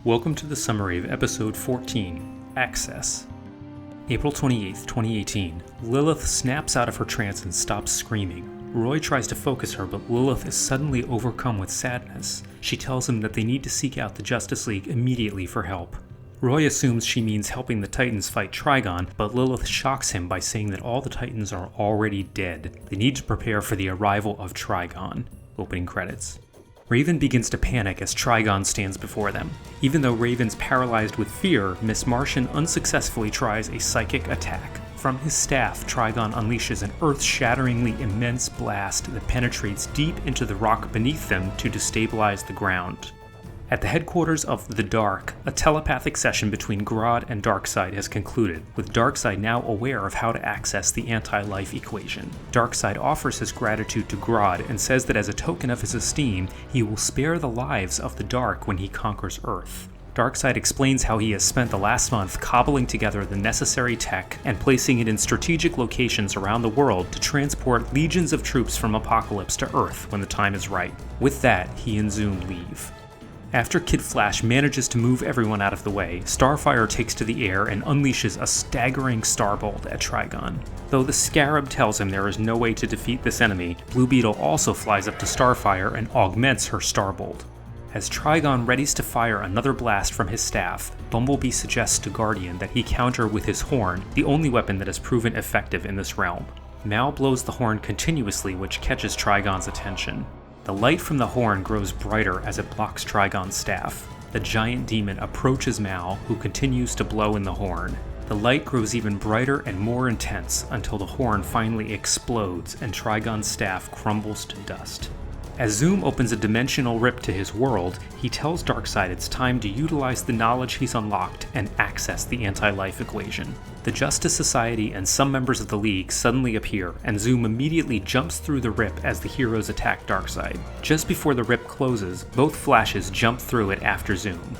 Welcome to the summary of Episode 14, Access. April 28, 2018, Lilith snaps out of her trance and stops screaming. Roy tries to focus her, but Lilith is suddenly overcome with sadness. She tells him that they need to seek out the Justice League immediately for help. Roy assumes she means helping the Titans fight Trigon, but Lilith shocks him by saying that all the Titans are already dead. They need to prepare for the arrival of Trigon. Opening credits. Raven begins to panic as Trigon stands before them. Even though Raven's paralyzed with fear, Miss Martian unsuccessfully tries a psychic attack. From his staff, Trigon unleashes an earth-shatteringly immense blast that penetrates deep into the rock beneath them to destabilize the ground. At the headquarters of the Dark, a telepathic session between Grodd and Darkseid has concluded, with Darkseid now aware of how to access the anti-life equation. Darkseid offers his gratitude to Grodd and says that as a token of his esteem, he will spare the lives of the Dark when he conquers Earth. Darkseid explains how he has spent the last month cobbling together the necessary tech and placing it in strategic locations around the world to transport legions of troops from Apocalypse to Earth when the time is right. With that, he and Zoom leave. After Kid Flash manages to move everyone out of the way, Starfire takes to the air and unleashes a staggering starbolt at Trigon. Though the Scarab tells him there is no way to defeat this enemy, Blue Beetle also flies up to Starfire and augments her starbolt. As Trigon readies to fire another blast from his staff, Bumblebee suggests to Guardian that he counter with his horn, the only weapon that has proven effective in this realm. Mal blows the horn continuously, which catches Trigon's attention. The light from the horn grows brighter as it blocks Trigon's staff. The giant demon approaches Mal, who continues to blow in the horn. The light grows even brighter and more intense until the horn finally explodes and Trigon's staff crumbles to dust. As Zoom opens a dimensional rip to his world, he tells Darkseid it's time to utilize the knowledge he's unlocked and access the anti-life equation. The Justice Society and some members of the League suddenly appear, and Zoom immediately jumps through the rip as the heroes attack Darkseid. Just before the rip closes, both Flashes jump through it after Zoom.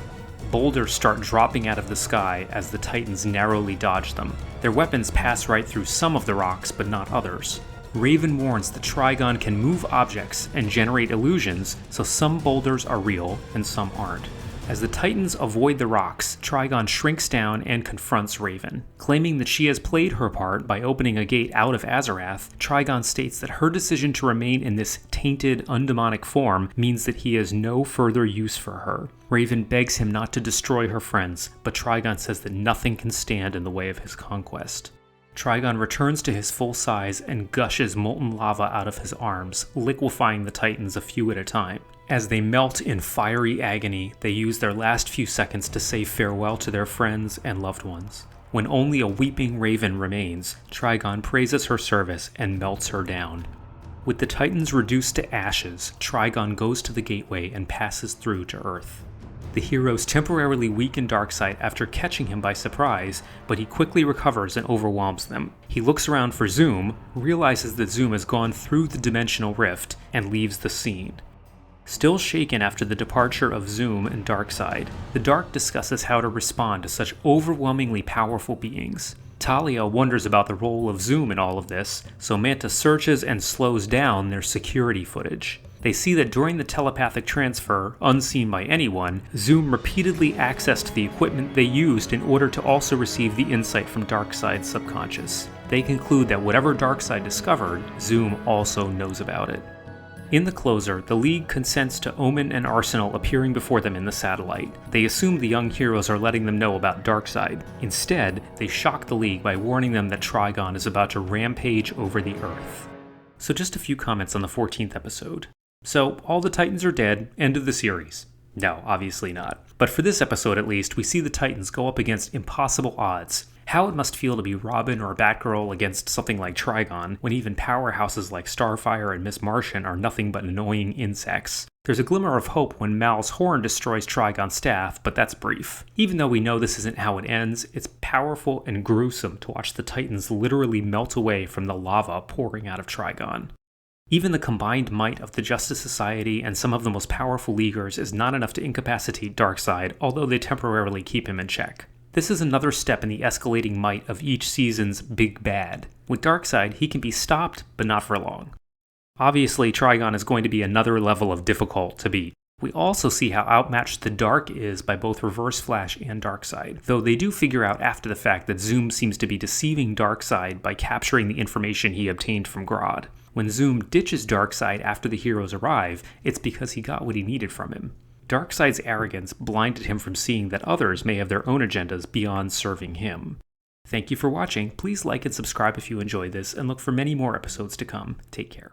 Boulders start dropping out of the sky as the Titans narrowly dodge them. Their weapons pass right through some of the rocks, but not others. Raven warns that Trigon can move objects and generate illusions, so some boulders are real and some aren't. As the Titans avoid the rocks, Trigon shrinks down and confronts Raven. Claiming that she has played her part by opening a gate out of Azarath, Trigon states that her decision to remain in this tainted, undemonic form means that he has no further use for her. Raven begs him not to destroy her friends, but Trigon says that nothing can stand in the way of his conquest. Trigon returns to his full size and gushes molten lava out of his arms, liquefying the Titans a few at a time. As they melt in fiery agony, they use their last few seconds to say farewell to their friends and loved ones. When only a weeping Raven remains, Trigon praises her service and melts her down. With the Titans reduced to ashes, Trigon goes to the gateway and passes through to Earth. The heroes temporarily weaken Darkseid after catching him by surprise, but he quickly recovers and overwhelms them. He looks around for Zoom, realizes that Zoom has gone through the dimensional rift, and leaves the scene. Still shaken after the departure of Zoom and Darkseid, the Dark discusses how to respond to such overwhelmingly powerful beings. Talia wonders about the role of Zoom in all of this, so Manta searches and slows down their security footage. They see that during the telepathic transfer, unseen by anyone, Zoom repeatedly accessed the equipment they used in order to also receive the insight from Darkseid's subconscious. They conclude that whatever Darkseid discovered, Zoom also knows about it. In the closer, the League consents to Omen and Arsenal appearing before them in the satellite. They assume the young heroes are letting them know about Darkseid. Instead, they shock the League by warning them that Trigon is about to rampage over the Earth. So just a few comments on the 14th episode. So, all the Titans are dead, end of the series. No, obviously not. But for this episode at least, we see the Titans go up against impossible odds. How it must feel to be Robin or Batgirl against something like Trigon, when even powerhouses like Starfire and Miss Martian are nothing but annoying insects. There's a glimmer of hope when Mal's horn destroys Trigon's staff, but that's brief. Even though we know this isn't how it ends, it's powerful and gruesome to watch the Titans literally melt away from the lava pouring out of Trigon. Even the combined might of the Justice Society and some of the most powerful Leaguers is not enough to incapacitate Darkseid, although they temporarily keep him in check. This is another step in the escalating might of each season's big bad. With Darkseid, he can be stopped, but not for long. Obviously, Trigon is going to be another level of difficult to beat. We also see how outmatched the Dark is by both Reverse Flash and Darkseid, though they do figure out after the fact that Zoom seems to be deceiving Darkseid by capturing the information he obtained from Grodd. When Zoom ditches Darkseid after the heroes arrive, it's because he got what he needed from him. Darkseid's arrogance blinded him from seeing that others may have their own agendas beyond serving him. Thank you for watching. Please like and subscribe if you enjoyed this, and look for many more episodes to come. Take care.